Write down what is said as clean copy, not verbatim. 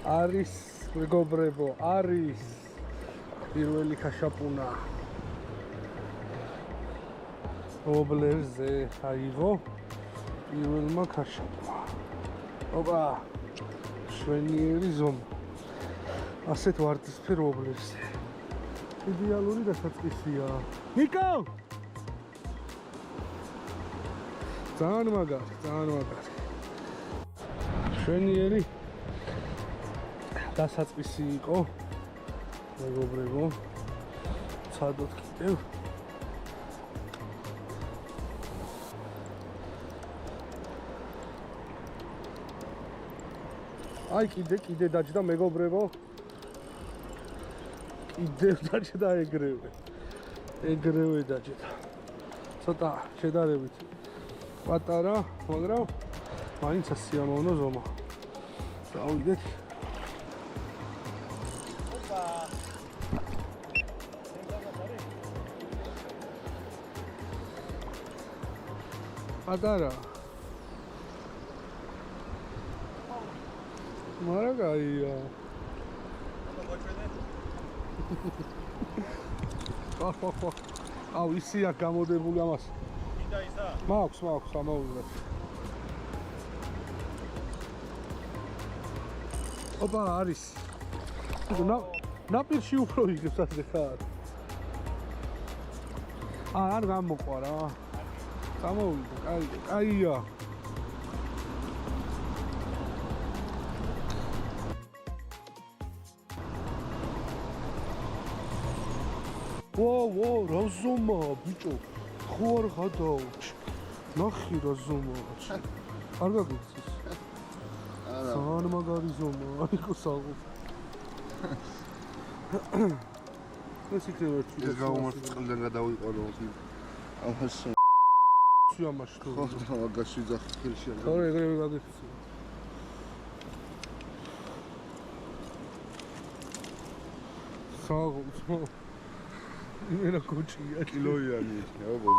არის მეგობრებო, არის პირველი ხაშაპუნა ობლერზე აიღო პირველმა ხაშაპმა. ოპა, შვენიერი ზომა. ასეთ ვარდისფერ ობლერზე. იდეალური დასაწყისია. ნიკო! ძალიან მაგარი, ძალიან მაგარი. შვენიერი დასაწყისი იყო. მეგობრებო, ცადოთ კიდევ. აი კიდე დაჯდა მეგობრებო. კიდევ დაჯდა ეგრევე დაჯდა. ცოტა შედარებით პატარა, მაგრამ მაინც სიამოვნო ზომა. წავიდეთ. პატარა. მარაგაია. ხო. აუ ისია გამოდებული ამას. იდა ისა? მაქვს ამოუზრა. ოპა არის. ნაპირში უფრო იგებს ასე ხარ. არ გამოყვა რა. გამოვიდა, კაია. ვო, რა ზომა, ბიჭო. ხო არ ხადაო. ნახი რა ზომა. არ გაგიცის. არა. ძალიან მაგარი ზომა, აიქო საღო. ეს იქნება ერთი. ეს გამომართყლიდან გადავიყო ამას. სიამაში თუ. ხო, მაგაში ძახილში. თორე ეგრევე გაგიცის. საღო. იმენა კოჩია კილოიანი, აბა